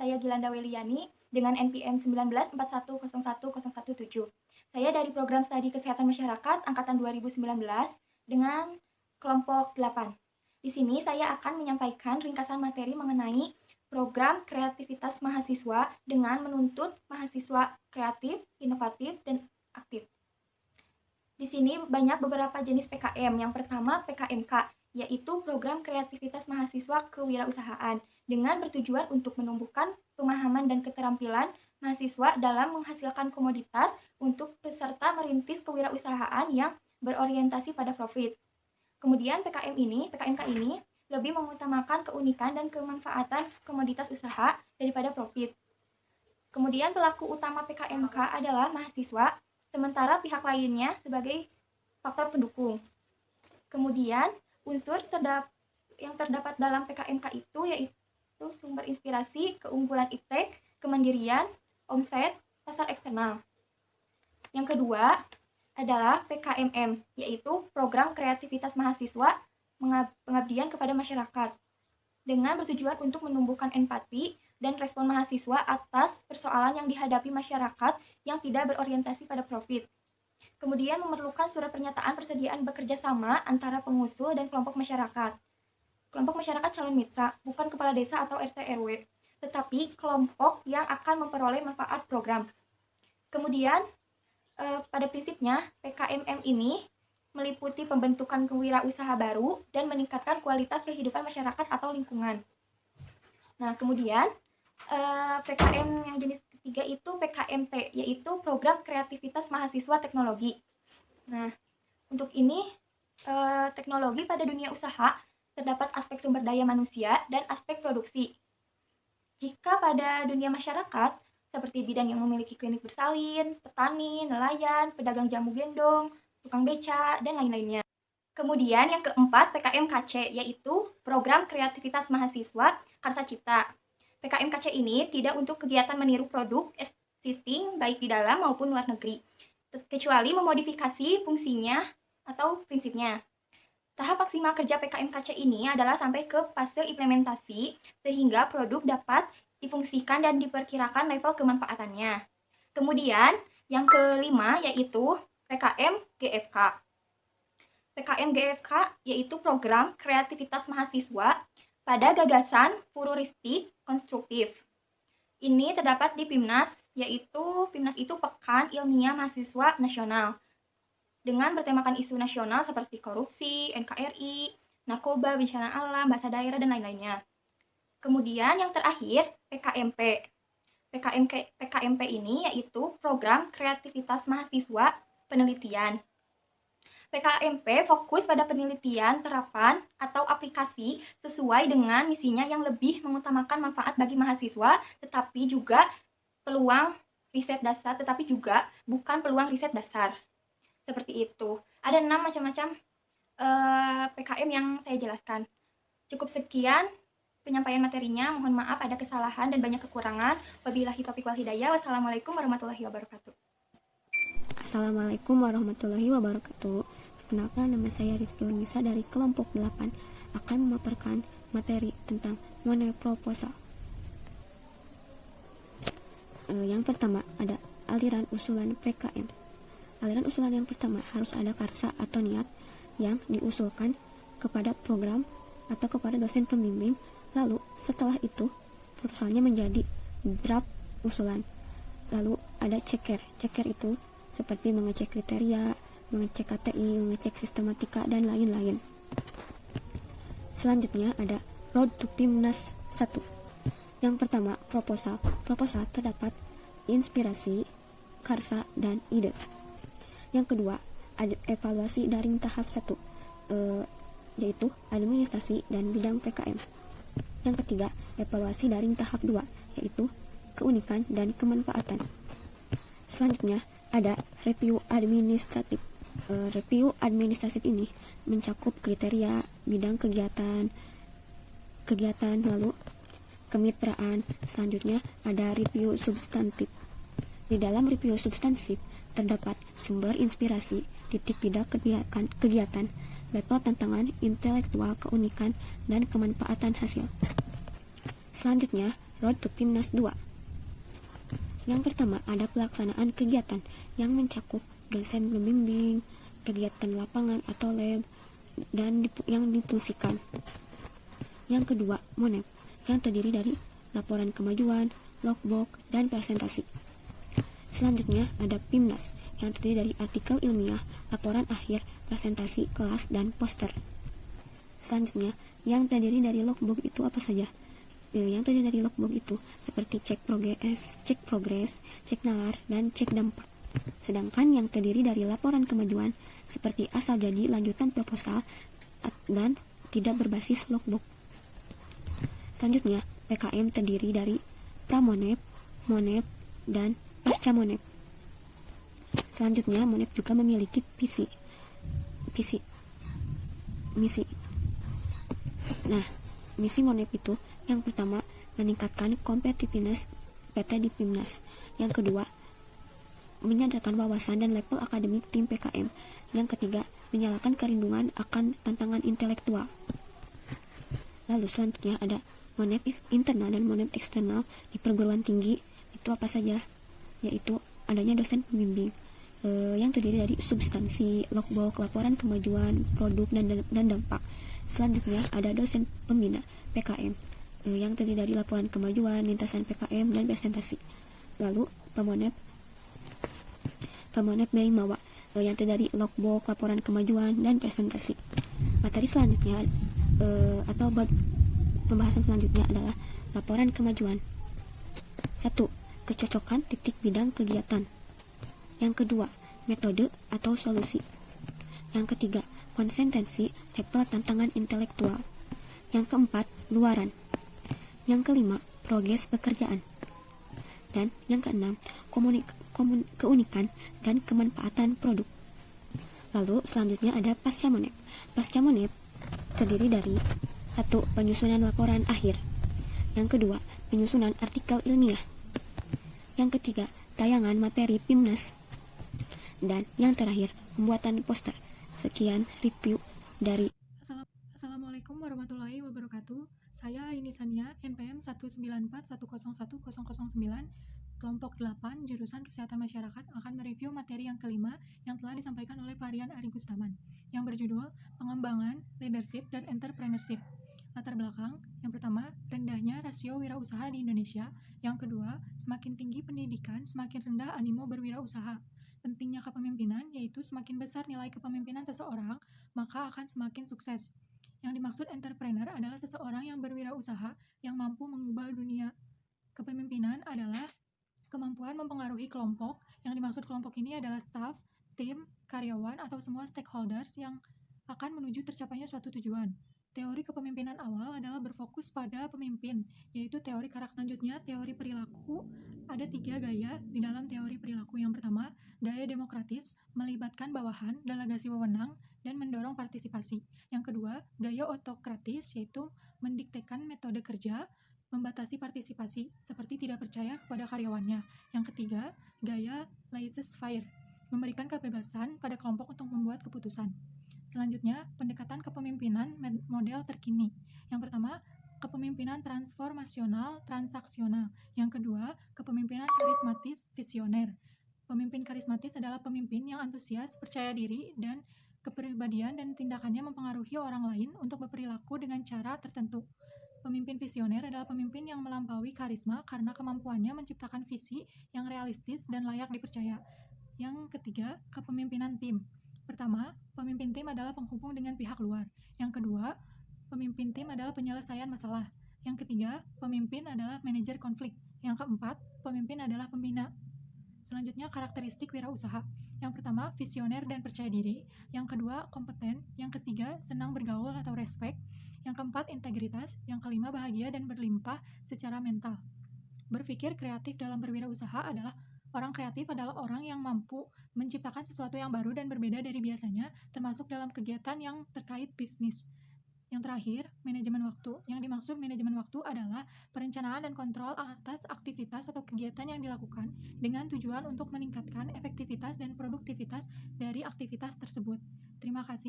saya Gilanda Weliani dengan NPM 1941010117. Saya dari Program Studi Kesehatan Masyarakat Angkatan 2019 dengan kelompok 8. Di sini saya akan menyampaikan ringkasan materi mengenai program kreativitas mahasiswa dengan menuntut mahasiswa kreatif, inovatif, dan aktif. Di sini banyak beberapa jenis PKM. Yang pertama PKMK, yaitu program kreativitas mahasiswa kewirausahaan dengan bertujuan untuk menumbuhkan pemahaman dan keterampilan mahasiswa dalam menghasilkan komoditas untuk peserta merintis kewirausahaan yang berorientasi pada profit. Kemudian PKMK ini lebih mengutamakan keunikan dan kemanfaatan komoditas usaha daripada profit. Kemudian pelaku utama PKMK adalah mahasiswa, sementara pihak lainnya sebagai faktor pendukung. Kemudian unsur yang terdapat dalam PKMK itu yaitu sumber inspirasi, keunggulan iptek, kemandirian, omset, pasar eksternal. Yang kedua adalah PKMM, yaitu program kreativitas mahasiswa pengabdian kepada masyarakat dengan bertujuan untuk menumbuhkan empati dan respon mahasiswa atas persoalan yang dihadapi masyarakat yang tidak berorientasi pada profit. Kemudian memerlukan surat pernyataan persediaan bekerja sama antara pengusul dan kelompok masyarakat. Kelompok masyarakat calon mitra, bukan kepala desa atau RT RW, tetapi kelompok yang akan memperoleh manfaat program. Kemudian pada prinsipnya PKMM ini meliputi pembentukan kewirausaha baru dan meningkatkan kualitas kehidupan masyarakat atau lingkungan. Nah, kemudian PKM yang jenis ketiga itu PKMT, yaitu program kreativitas mahasiswa teknologi. Nah, untuk ini teknologi pada dunia usaha terdapat aspek sumber daya manusia dan aspek produksi. Jika pada dunia masyarakat, seperti bidang yang memiliki klinik bersalin, petani, nelayan, pedagang jamu gendong, tukang beca, dan lain-lainnya. Kemudian yang keempat PKMKC, yaitu program kreativitas mahasiswa Karsa Cipta. PKMKC ini tidak untuk kegiatan meniru produk existing baik di dalam maupun luar negeri, kecuali memodifikasi fungsinya atau prinsipnya. Tahap maksimal kerja PKMKC ini adalah sampai ke fase implementasi sehingga produk dapat difungsikan dan diperkirakan level kemanfaatannya. Kemudian yang kelima yaitu PKM GFK. PKM GFK yaitu program kreativitas mahasiswa pada gagasan futuristik konstruktif. Ini terdapat di PIMNAS, yaitu PIMNAS itu Pekan Ilmiah Mahasiswa Nasional, dengan bertemakan isu nasional seperti korupsi, NKRI, narkoba, bencana alam, bahasa daerah, dan lain-lainnya. Kemudian yang terakhir PKMP. PKMP ini yaitu program kreativitas mahasiswa penelitian. PKMP fokus pada penelitian, terapan, atau aplikasi sesuai dengan misinya yang lebih mengutamakan manfaat bagi mahasiswa, tetapi juga peluang riset dasar, tetapi juga bukan peluang riset dasar. Seperti itu. Ada 6 macam-macam PKM yang saya jelaskan. Cukup sekian penyampaian materinya. Mohon maaf ada kesalahan dan banyak kekurangan. Wabillahi taufiq wal hidayah. Wassalamualaikum warahmatullahi wabarakatuh. Assalamualaikum warahmatullahi wabarakatuh. Perkenalkan, nama saya Rizky Nisa dari kelompok 8 akan memaparkan materi tentang money proposal. Yang pertama ada aliran usulan PKM. Aliran usulan yang pertama harus ada karsa atau niat yang diusulkan kepada program atau kepada dosen pembimbing. Lalu setelah itu proposalnya menjadi draft usulan. Lalu ada ceker. Ceker itu seperti mengecek kriteria, mengecek KTI, mengecek sistematika, dan lain-lain. Selanjutnya ada Road to PIMNAS 1. Yang pertama, proposal. Proposal terdapat inspirasi, karsa, dan ide. Yang kedua, ada evaluasi daring tahap 1, yaitu administrasi dan bidang PKM. Yang ketiga, evaluasi daring tahap 2, yaitu keunikan dan kemanfaatan. Selanjutnya, ada review administratif. Review administratif ini mencakup kriteria, bidang kegiatan, lalu kemitraan. Selanjutnya ada review substantif. Di dalam review substantif terdapat sumber inspirasi, titik bidang kegiatan, level tantangan intelektual, keunikan, dan kemanfaatan hasil. Selanjutnya, Road to PIMNAS 2. Yang pertama ada pelaksanaan kegiatan yang mencakup dosen pembimbing, kegiatan lapangan atau lab, dan yang difungsikan. Yang kedua, MONEP, yang terdiri dari laporan kemajuan, logbook, dan presentasi. Selanjutnya ada PIMNAS, yang terdiri dari artikel ilmiah, laporan akhir, presentasi, kelas, dan poster. Selanjutnya, yang terdiri dari logbook itu apa saja? Yang terdiri dari logbook itu seperti cek progres, cek nalar, dan cek dampak. Sedangkan yang terdiri dari laporan kemajuan seperti asal jadi lanjutan proposal dan tidak berbasis logbook. Selanjutnya, PKM terdiri dari Pramonep, Monep, dan Pasca Monep. Selanjutnya, Monep juga memiliki misi. Nah, misi Monep itu yang pertama, meningkatkan kompetitiveness PT di PIMNAS. Yang kedua, menyadarkan wawasan dan level akademik tim PKM. Yang ketiga, menyalakan kerinduan akan tantangan intelektual. Lalu selanjutnya ada MONEP internal dan MONEP eksternal di perguruan tinggi. Itu apa saja? Yaitu adanya dosen pembimbing yang terdiri dari substansi, logbook, laporan kemajuan, produk, dan dampak. Selanjutnya ada dosen pembina PKM yang terdiri dari laporan kemajuan, lintasan PKM, dan presentasi. Lalu Pemonep Meimawa yang terdiri dari logbook, laporan kemajuan, dan presentasi. Materi selanjutnya atau pembahasan selanjutnya adalah laporan kemajuan. 1. Kecocokan titik bidang kegiatan. Yang kedua, metode atau solusi. Yang ketiga, konsentrasi level tantangan intelektual. Yang keempat, luaran. Yang kelima, progres pekerjaan. Dan yang keenam, keunikan dan kemanfaatan produk. Lalu selanjutnya ada Pasca Monep. Pasca Monep terdiri dari 1. Penyusunan laporan akhir. Yang kedua, penyusunan artikel ilmiah. Yang ketiga, tayangan materi PIMNAS. Dan yang terakhir, pembuatan poster. Sekian review dari Assalamualaikum warahmatullahi wabarakatuh. Saya Aini Sania, NPM 194101009, kelompok 8, jurusan Kesehatan Masyarakat, akan mereview materi yang kelima yang telah disampaikan oleh Varian Ari Gustaman, yang berjudul Pengembangan, Leadership, dan Entrepreneurship. Latar belakang, yang pertama, rendahnya rasio wirausaha di Indonesia. Yang kedua, semakin tinggi pendidikan, semakin rendah animo berwirausaha. Pentingnya kepemimpinan, yaitu semakin besar nilai kepemimpinan seseorang, maka akan semakin sukses. Yang dimaksud entrepreneur adalah seseorang yang berwirausaha yang mampu mengubah dunia. Kepemimpinan adalah kemampuan mempengaruhi kelompok. Yang dimaksud kelompok ini adalah staff, tim, karyawan, atau semua stakeholders yang akan menuju tercapainya suatu tujuan. Teori kepemimpinan awal adalah berfokus pada pemimpin, yaitu teori karakter. Selanjutnya, teori perilaku. Ada 3 gaya di dalam teori perilaku. Yang pertama, gaya demokratis, melibatkan bawahan, delegasi wewenang, dan mendorong partisipasi. Yang kedua, gaya otokratis, yaitu mendiktekan metode kerja, membatasi partisipasi, seperti tidak percaya kepada karyawannya. Yang ketiga, gaya laissez-faire, memberikan kebebasan pada kelompok untuk membuat keputusan. Selanjutnya, pendekatan kepemimpinan model terkini. Yang pertama, kepemimpinan transformasional transaksional. Yang kedua, kepemimpinan karismatis visioner. Pemimpin karismatis adalah pemimpin yang antusias, percaya diri, dan kepribadian dan tindakannya mempengaruhi orang lain untuk berperilaku dengan cara tertentu. Pemimpin visioner adalah pemimpin yang melampaui karisma karena kemampuannya menciptakan visi yang realistis dan layak dipercaya. Yang ketiga, kepemimpinan tim. Pertama, pemimpin tim adalah penghubung dengan pihak luar. Yang kedua, pemimpin tim adalah penyelesaian masalah. Yang ketiga, pemimpin adalah manajer konflik. Yang keempat, pemimpin adalah pembina. Selanjutnya, karakteristik wirausaha. Yang pertama, visioner dan percaya diri. Yang kedua, kompeten. Yang ketiga, senang bergaul atau respect. Yang keempat, integritas. Yang kelima, bahagia dan berlimpah secara mental. Berpikir kreatif dalam berwirausaha adalah orang kreatif adalah orang yang mampu menciptakan sesuatu yang baru dan berbeda dari biasanya, termasuk dalam kegiatan yang terkait bisnis. Yang terakhir, manajemen waktu. Yang dimaksud manajemen waktu adalah perencanaan dan kontrol atas aktivitas atau kegiatan yang dilakukan dengan tujuan untuk meningkatkan efektivitas dan produktivitas dari aktivitas tersebut. Terima kasih.